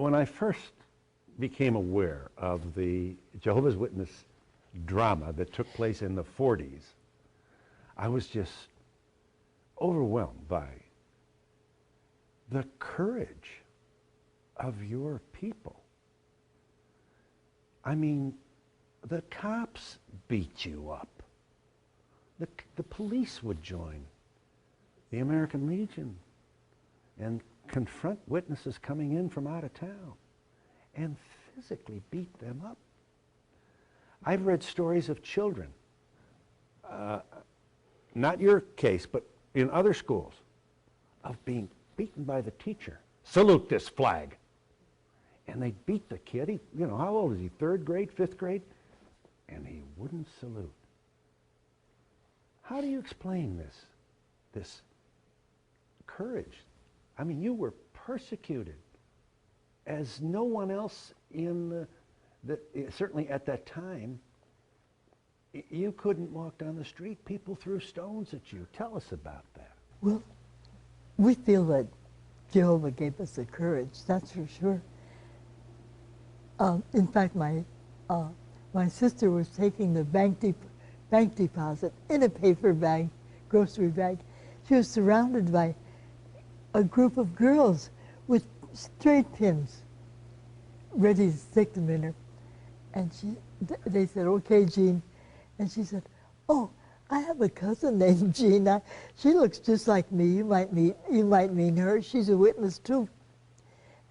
when I first became aware of the Jehovah's Witness drama that took place in the 40s, I was just overwhelmed by the courage of your people. I mean, the cops beat you up. The police would join the American Legion and confront witnesses coming in from out of town and physically beat them up. I've read stories of children, not your case, but in other schools, of being beaten by the teacher. Salute this flag. And they beat the kid. He, you know, how old is he? 3rd grade, 5th grade? And he wouldn't salute. How do you explain this courage? I mean, you were persecuted as no one else in certainly at that time. You couldn't walk down the street. People threw stones at you. Tell us about that. Well, we feel that Jehovah gave us the courage, that's for sure. In fact, my sister was taking the bank deposit in a paper bag, grocery bag. She was surrounded by a group of girls with straight pins ready to stick them in her. And they said, "Okay, Jean." And she said, "Oh, I have a cousin named Jean. She looks just like me. You might meet her. She's a witness too."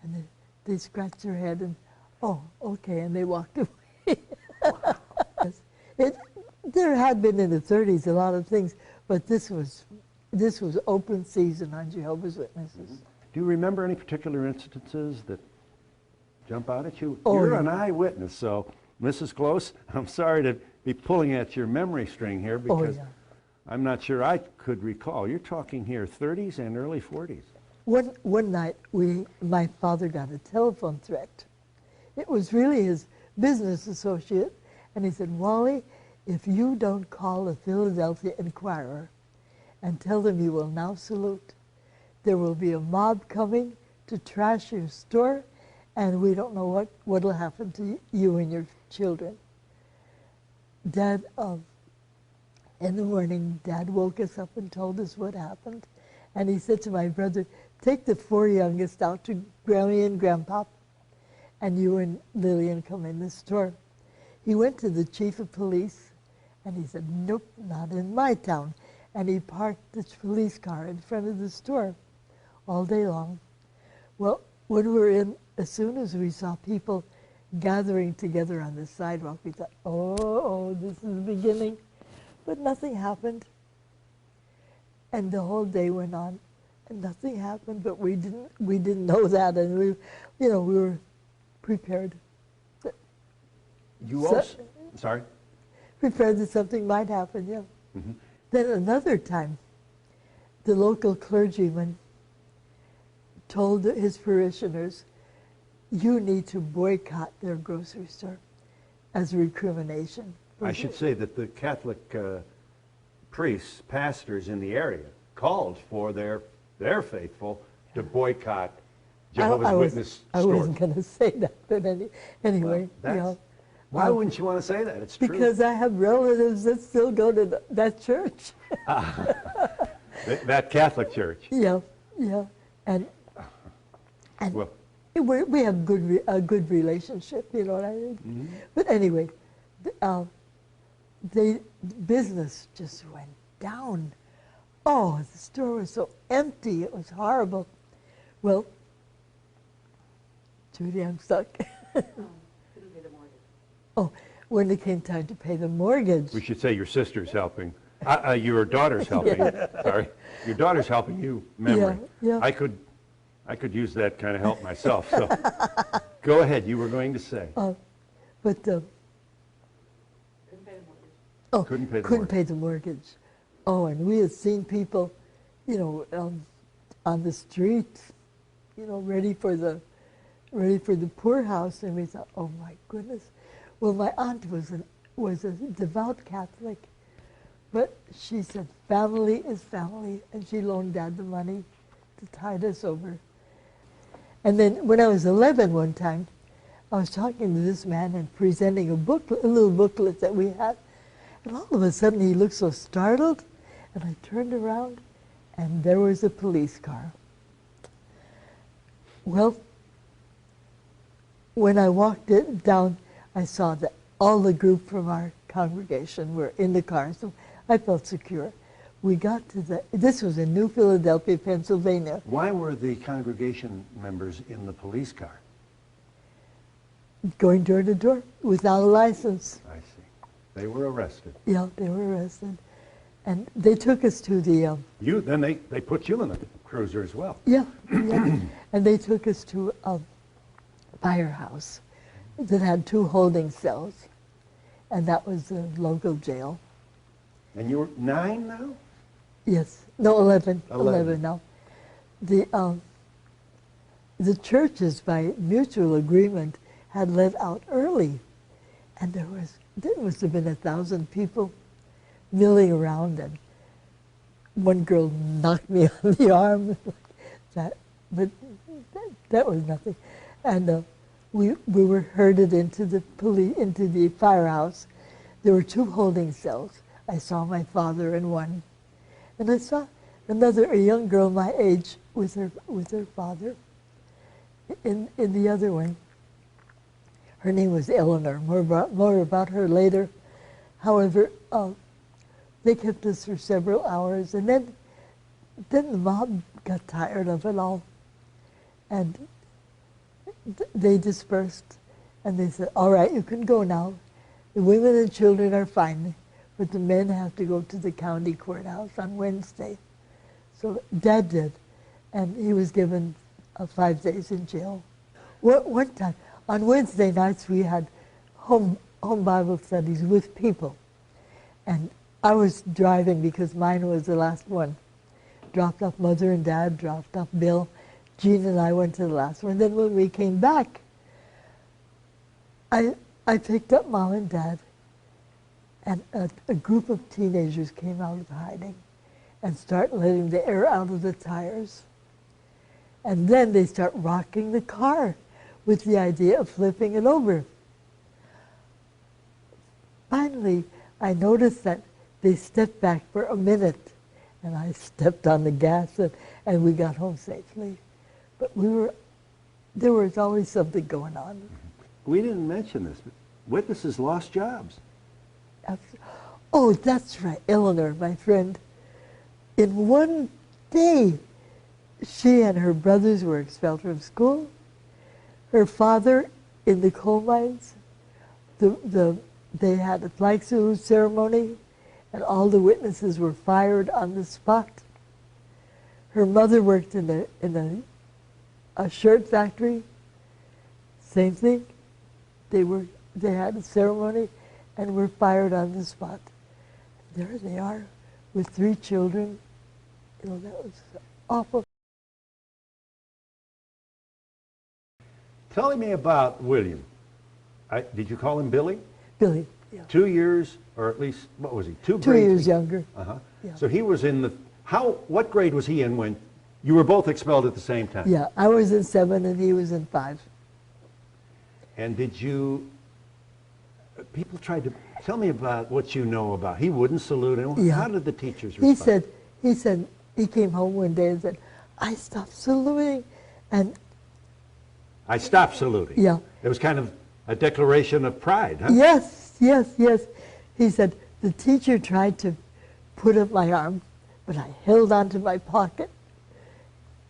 And they scratched her head and, "Oh, okay," and they walked away. There had been in the 30s a lot of things, but this was open season on Jehovah's Witnesses. Do you remember any particular instances that jump out at you? Oh, You're yeah. an eyewitness, so Mrs. Close, I'm sorry to be pulling at your memory string here because I'm not sure I could recall. You're talking here 30s and early 40s. One night, my father got a telephone threat. It was really his business associate, and he said, "Wally, if you don't call the Philadelphia Inquirer and tell them you will now salute, there will be a mob coming to trash your store, and we don't know what will happen to you and your children." Dad, in the morning, Dad woke us up and told us what happened, and he said to my brother, "Take the 4 youngest out to Grammy and Grandpop, and you and Lillian come in the store." He went to the chief of police, and he said, "Nope, not in my town." And he parked the police car in front of the store all day long. Well, when we were in, as soon as we saw people gathering together on the sidewalk, we thought, oh, this is the beginning. But nothing happened. And the whole day went on, and nothing happened, but we didn't know that, and we were prepared. You also, sorry? Prepared that something might happen, yeah. Mm-hmm. Then another time, the local clergyman told his parishioners, "You need to boycott their grocery store," as a recrimination. I should say that the Catholic priests, pastors in the area called for their faithful to boycott Jehovah's Witness stores. I wasn't going to say that, but anyway, well, why wouldn't you want to say that? It's true. Because I have relatives that still go to that church. That Catholic church. Yeah, and well, we have a good relationship, you know what I mean? Mm-hmm. But anyway, the business just went down. Oh, the store was so empty. It was horrible. Well, Judy, I'm stuck. Oh, when it came time to pay the mortgage. we should say your sister's helping. Your daughter's helping. Sorry, your daughter's helping you. Memory. Yeah. I could use that kind of help myself. So, go ahead. You were going to say. But couldn't pay the mortgage. Oh, and we had seen people, on the street, ready for the poorhouse, and we thought, oh my goodness. Well, my aunt was a devout Catholic, but she said family is family, and she loaned Dad the money to tide us over. And then when I was 11 one time, I was talking to this man and presenting a booklet, a little booklet that we had. And all of a sudden he looked so startled, and I turned around and there was a police car. Well, when I walked it down, I saw that all the group from our congregation were in the car, so I felt secure. We got to this was in New Philadelphia, Pennsylvania. Why were the congregation members in the police car? Going door to door without a license. I see. They were arrested. Yeah, they were arrested. And they took us to the... Then they put you in the cruiser as well. Yeah, yeah. And they took us to a firehouse that had 2 holding cells. And that was the local jail. And you were 9 now? Yes. No, 11. 11. 11 now. The churches, by mutual agreement, had let out early. And there must have been 1,000 people milling around, and one girl knocked me on the arm. But that was nothing. And we were herded into the firehouse. There were 2 holding cells. I saw my father in one, and I saw a young girl my age with her father in the other one. Her name was Eleanor. More about her later. However, they kept us for several hours, and then the mob got tired of it all, and they dispersed, and they said, "All right, you can go now. The women and children are fine, but the men have to go to the county courthouse on Wednesday." So Dad did, and he was given 5 days in jail. One time, on Wednesday nights, we had home Bible studies with people, and I was driving because mine was the last one. Dropped off Mother and Dad, dropped off Bill. Jean and I went to the last one. Then when we came back, I picked up Mom and Dad, and a group of teenagers came out of hiding and start letting the air out of the tires. And then they start rocking the car with the idea of flipping it over. Finally, I noticed that they stepped back for a minute, and I stepped on the gas, and we got home safely. But there was always something going on. We didn't mention this, but witnesses lost jobs. Oh, that's right, Eleanor, my friend. In one day, she and her brothers were expelled from school. Her father, in the coal mines, they had a flag salute ceremony, and all the witnesses were fired on the spot. Her mother worked in a shirt factory. Same thing. They had a ceremony and were fired on the spot. There they are with 3 children. You know, that was awful. Tell me about William. Did you call him Billy? Billy, yeah. 2 years, or at least, what was he, 2 grades? 2 years younger. Uh-huh. Yeah. So he was in what grade was he in when you were both expelled at the same time? Yeah, I was in 7 and he was in 5. And people tried to, tell me about what you know about, he wouldn't salute him. Yeah. How did the teachers respond? He said, he came home one day and said, "I stopped saluting," and I stopped saluting. Yeah. It was kind of a declaration of pride, huh? Yes, yes, yes. He said, the teacher tried to put up my arm, but I held onto my pocket,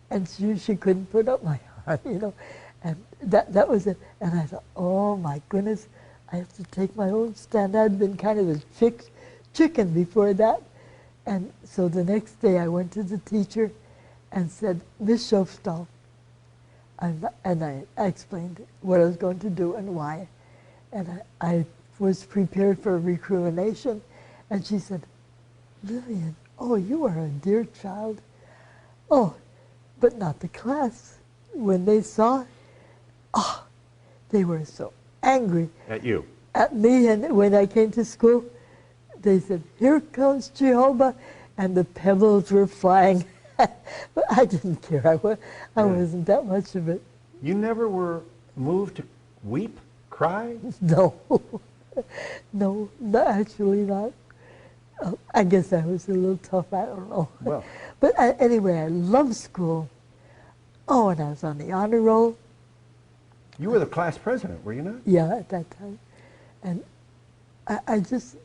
and she couldn't put up my arm, you know. And that was it. And I thought, oh my goodness, I have to take my own stand. I'd been kind of a chicken before that. And so the next day I went to the teacher and said, "Miss Schofstall," and I explained what I was going to do and why. And I was prepared for recrimination. And she said, "Lillian, oh, you are a dear child." Oh, but not the class. When they saw, oh, they were so angry. At you? At me, and when I came to school, they said, "Here comes Jehovah," and the pebbles were flying. But I didn't care. I wasn't that much of it. You never were moved to weep, cry? No, no, actually not. I guess I was a little tough, I don't know. Well. But anyway, I loved school. Oh, and I was on the honor roll. You were the class president, were you not? Yeah, at that time. And I just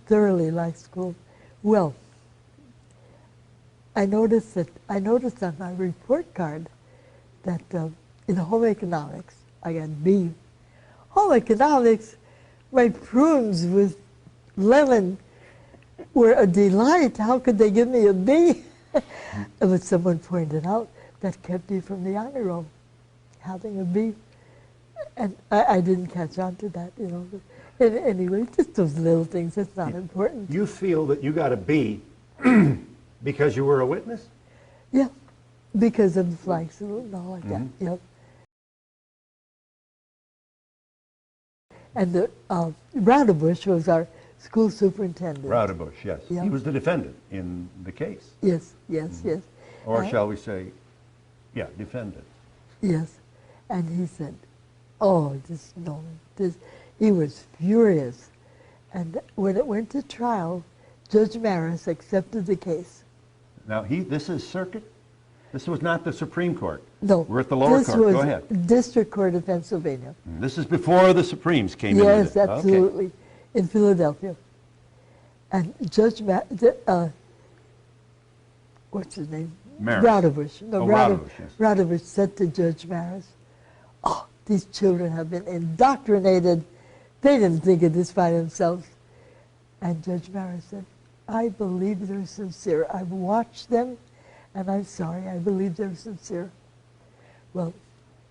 thoroughly liked school. Well, I noticed on my report card that in home economics, I got B. Home economics, my prunes with lemon were a delight. How could they give me a B? But someone pointed out that kept me from the honor roll, having a B. And I didn't catch on to that, you know. But anyway, just those little things, that's not important. You feel that you got a B because you were a witness? Yeah, because of the flag salute and all like that, yep. And the Raudebusch was our school superintendent. Raudebusch, yes. Yeah. He was the defendant in the case. Yes, yes, yes. Or shall we say, yeah, defendant. Yes. And he said, oh, he was furious. And when it went to trial, Judge Maris accepted the case. Now, this is circuit? This was not the Supreme Court? No. We're at the lower court. Go ahead. This was District Court of Pennsylvania. This is before the Supremes came in. Yes, absolutely. Okay. In Philadelphia. And Judge what's his name? Maris. Raudebusch. No, Raudebusch, yes. Raudebusch said to Judge Maris, oh, these children have been indoctrinated. They didn't think of this by themselves. And Judge Maris said, I believe they're sincere. I've watched them, and I'm sorry. I believe they're sincere. Well,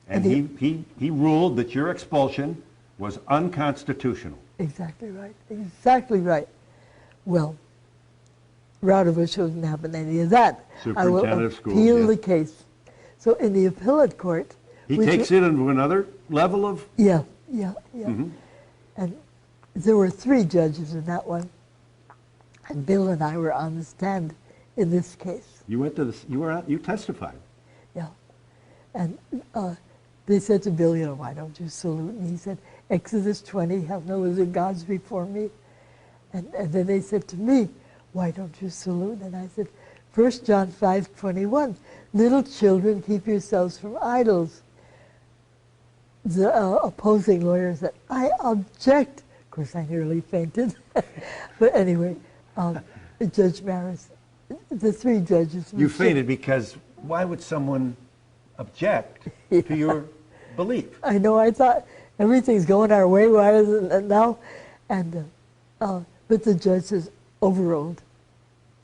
and he ruled that your expulsion was unconstitutional. Exactly right. Exactly right. Well, Raudebusch wouldn't happen any of that. Superintendent of schools, appeal the case. So in the appellate court, he takes it into another level of. Yeah. And there were 3 judges in that one, and Bill and I were on the stand in this case. You went to this. You testified. Yeah, and they said to Bill, you know, why don't you salute? And he said, Exodus 20, have no other gods before me. And then they said to me, why don't you salute? And I said, 1 John 5:21, little children, keep yourselves from idols. The opposing lawyer said, I object. Of course, I nearly fainted. But anyway, Judge Maris, the 3 judges. You fainted because why would someone object to your belief? I know, I thought everything's going our way, why isn't it now? And, but the judges overruled.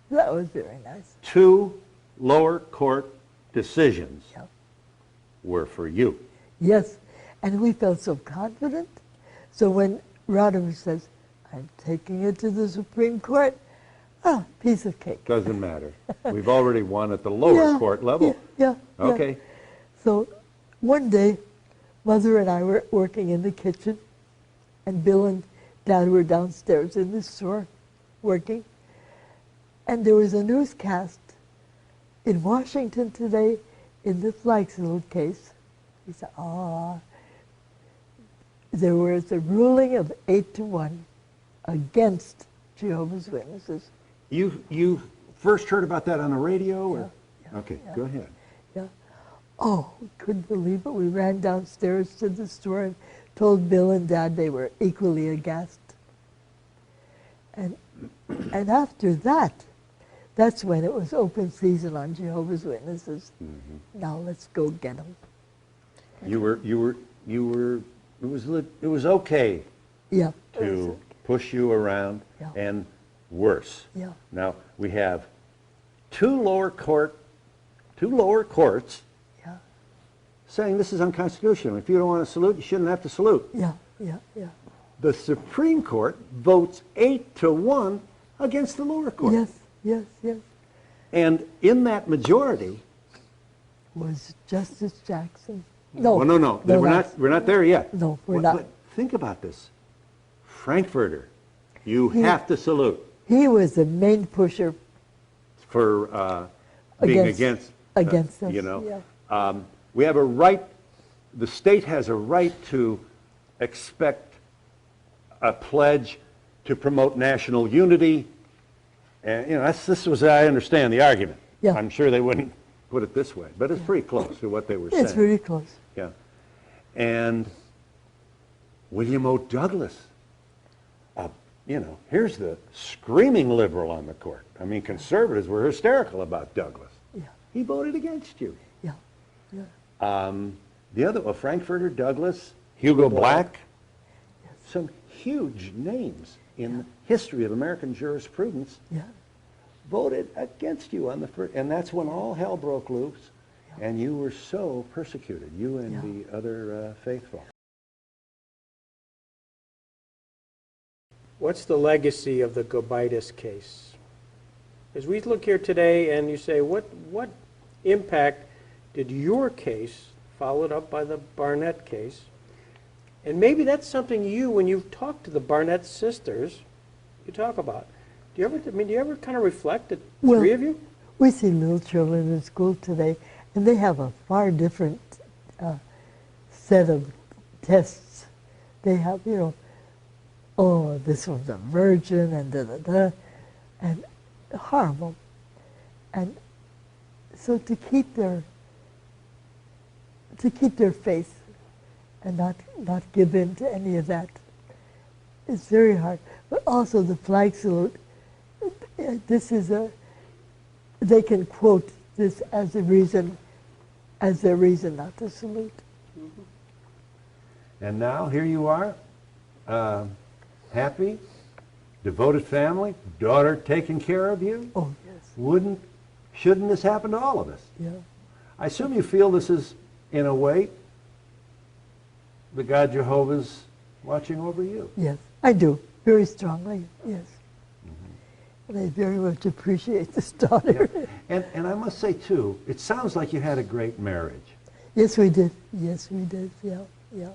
That was very nice. 2 lower court decisions were for you. Yes, and we felt so confident. So when Raudebusch says, I'm taking it to the Supreme Court, piece of cake. Doesn't matter. We've already won at the lower court level. Yeah. Okay. So one day, Mother and I were working in the kitchen, and Bill and Dad were downstairs in the store working, and there was a newscast in Washington today in the flag salute case. He said, there was a ruling of 8-1 against Jehovah's Witnesses. You first heard about that on the radio? Or? Yeah, okay, go ahead. Yeah. Oh, we couldn't believe it. We ran downstairs to the store and told Bill and Dad they were equally aghast. And after that, that's when it was open season on Jehovah's Witnesses. Now let's go get them. You were. It was okay. Yeah. To push you around, and worse. Yeah. Now we have two lower courts saying this is unconstitutional. If you don't want to salute, you shouldn't have to salute. Yeah. The Supreme Court votes 8-1 against the lower court. Yes. And in that majority was Justice Jackson. No. We're not there yet. No, we're not. But think about this. Frankfurter, you have to salute. He was the main pusher For being against us. you know. Yeah. We have a right, the state has a right to expect a pledge to promote national unity. And, you know, this was, I understand the argument. Yeah. I'm sure they wouldn't put it this way, but it's pretty close to what they were saying. It's very close. Yeah. And William O. Douglas, you know, here's the screaming liberal on the court. I mean, conservatives were hysterical about Douglas. Yeah, He voted against you. yeah, yeah. The other, Frankfurter, Douglas, Hugo Black, some huge names in the history of American jurisprudence Yeah. voted against you on the first, and that's when all hell broke loose, and you were so persecuted, you and the other faithful. What's the legacy of the Gobitas case? As we look here today and you say, what impact did your case, followed up by the Barnett case, and maybe that's something you, when you've talked to the Barnett sisters, you talk about. Do you ever kind of reflect, the three of you? We see little children in school today, and they have a far different set of tests. They have, you know, oh, this was a virgin, and da-da-da, and horrible. And so to keep their faith and not give in to any of that is very hard. But also the flag salute, this is they can quote this as their reason not to salute. And now here you are, happy, devoted family, daughter taking care of you. Oh, yes. Shouldn't this happen to all of us? Yeah. I assume you feel this is, in a way, the God Jehovah's watching over you. Yes, I do, very strongly, yes. And I very much appreciate this daughter. Yeah. And I must say, too, it sounds like you had a great marriage. Yes, we did. Yes, we did, yeah, yeah.